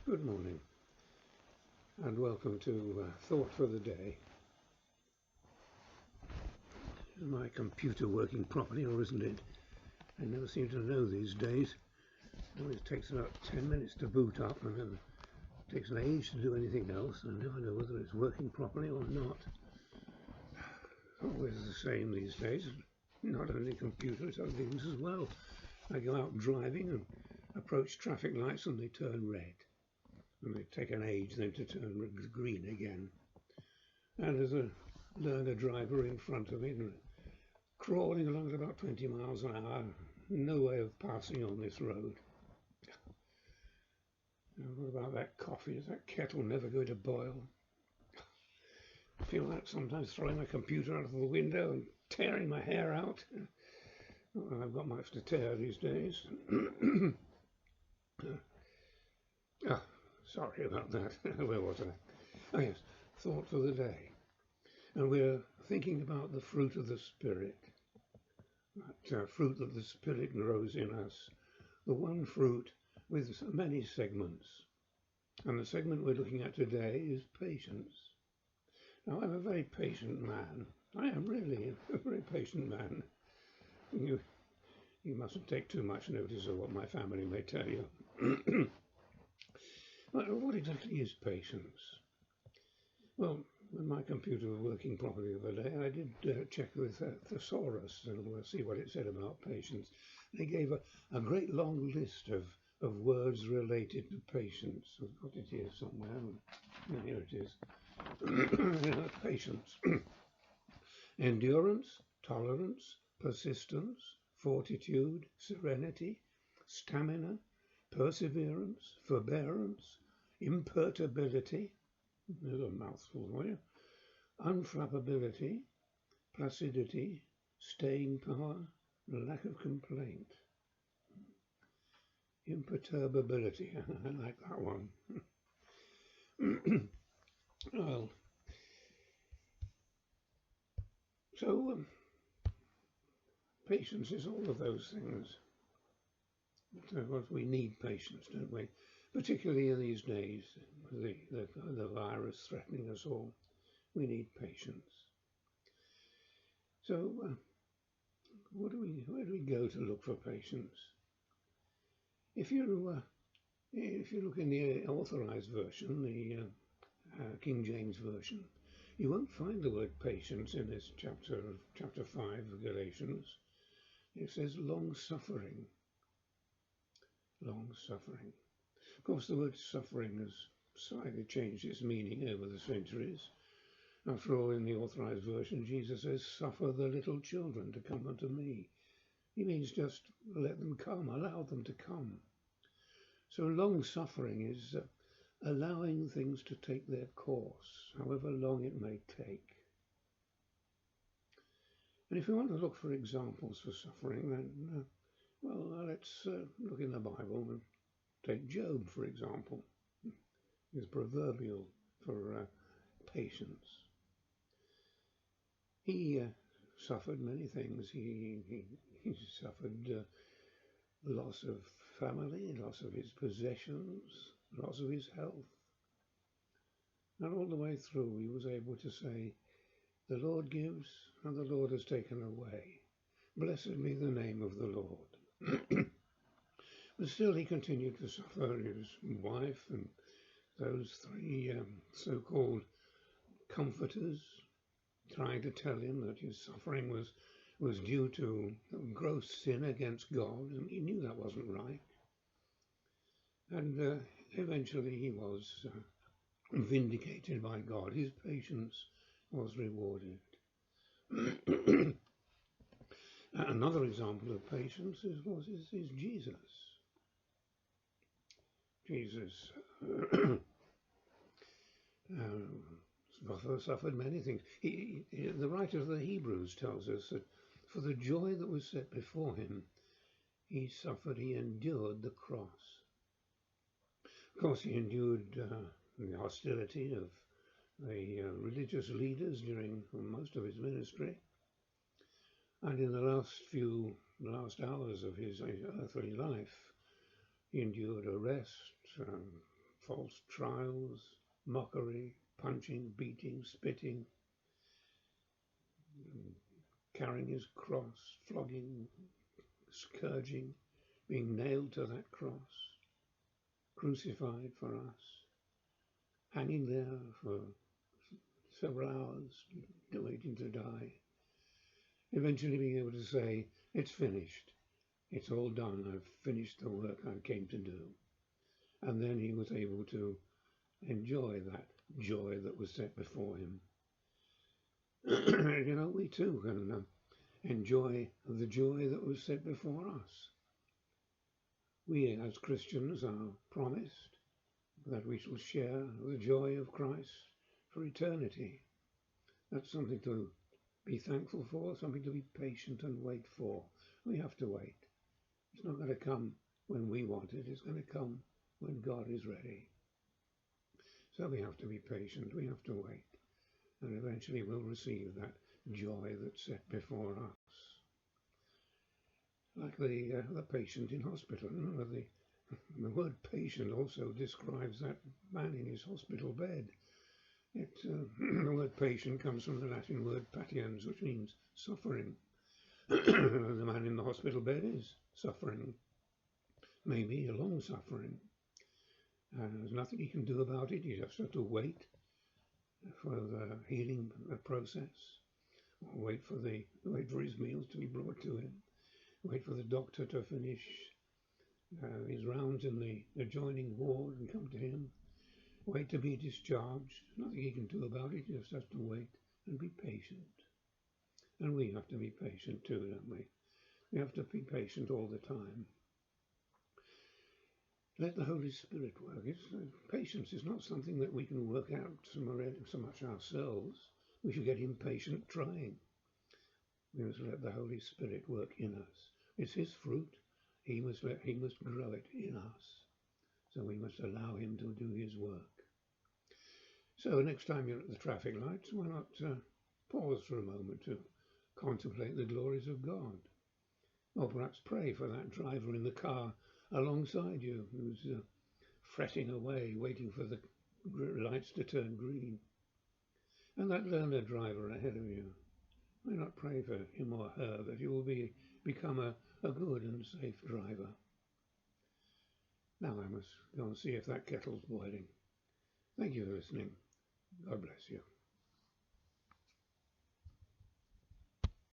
Good morning and welcome to Thought for the Day. Is my computer working properly or isn't it? I never seem to know these days. It always takes about 10 minutes to boot up and then it takes an age to do anything else. I never know whether it's working properly or not. Always the same these days. Not only computers, other things as well. I go out driving and approach traffic lights and they turn red. And they take an age then to turn green again. And there's a learner driver in front of me, crawling along at about 20 miles an hour. No way of passing on this road. What about that coffee? Is that kettle never going to boil? I feel like sometimes throwing my computer out of the window and tearing my hair out. Well, I've got much to tear these days. Sorry about that. Where was I? Oh yes, thought for the day. And we're thinking about the fruit of the Spirit. That fruit that the Spirit grows in us. The one fruit with many segments. And the segment we're looking at today is patience. Now, I'm a very patient man. I am really a very patient man. You mustn't take too much notice of what my family may tell you. What exactly is patience? Well, when my computer was working properly the other day, I did check with Thesaurus and we'll see what it said about patience. They gave a great long list of words related to patience. I've got it here somewhere. Here it is. Patience. Endurance, tolerance, persistence, fortitude, serenity, stamina, perseverance, forbearance, imperturbability, there's a mouthful for you, unflappability, placidity, staying power, lack of complaint. Imperturbability, I like that one. Well, so patience is all of those things. But we need patience, don't we? Particularly in these days, the virus threatening us all. We need patience. So, where do we go to look for patience? If you look in the authorized version, the King James version, you won't find the word patience in this chapter 5 of Galatians. It says long suffering. Long suffering. Of course, the word suffering has slightly changed its meaning over the centuries. After all, in the authorized version, Jesus says, "Suffer the little children to come unto me." He means just let them come, allow them to come. So long suffering is allowing things to take their course, however long it may take. And if we want to look for examples for suffering, then, let's look in the Bible and take Job, for example. He's proverbial for patience. He suffered many things. He suffered loss of family, loss of his possessions, loss of his health. And all the way through he was able to say, "The Lord gives and the Lord has taken away. Blessed be the name of the Lord." But still he continued to suffer. His wife and those three so-called comforters trying to tell him that his suffering was due to gross sin against God, and he knew that wasn't right. And eventually he was vindicated by God. His patience was rewarded. Another example of patience is Jesus. Jesus suffered many things. The writer of the Hebrews tells us that for the joy that was set before him, he endured the cross. Of course, he endured the hostility of the religious leaders during most of his ministry. And in the last hours of his earthly life, he endured arrest, false trials, mockery, punching, beating, spitting, carrying his cross, flogging, scourging, being nailed to that cross, crucified for us, hanging there for several hours, waiting to die, eventually being able to say, it's finished, it's all done, I've finished the work I came to do. And then he was able to enjoy that joy that was set before him. You know, we too can enjoy the joy that was set before us. We as Christians are promised that we shall share the joy of Christ for eternity. That's something to be thankful for, something to be patient and wait for. We have to wait. It's not going to come when we want it, it's going to come when God is ready. So we have to be patient, we have to wait, and eventually we'll receive that joy that's set before us. Like the patient in hospital. Remember, the word patient also describes that man in his hospital bed. The word patient comes from the Latin word patiens, which means suffering. The man in the hospital bed is suffering, maybe a long suffering. There's nothing he can do about it. He just has to wait for the healing process, or wait for his meals to be brought to him, wait for the doctor to finish his rounds in the adjoining ward and come to him, wait to be discharged. Nothing he can do about it. He just has to wait and be patient. And we have to be patient too, don't we? We have to be patient all the time. Let the Holy Spirit work. Patience is not something that we can work out so much ourselves. We should get impatient trying. We must let the Holy Spirit work in us. It's his fruit. He must grow it in us. So we must allow him to do his work. So next time you're at the traffic lights, why not pause for a moment to contemplate the glories of God? Or perhaps pray for that driver in the car alongside you who's fretting away, waiting for the lights to turn green. And that learner driver ahead of you. Why not pray for him or her that he will become a good and safe driver? Now I must go and see if that kettle's boiling. Thank you for listening. God bless you.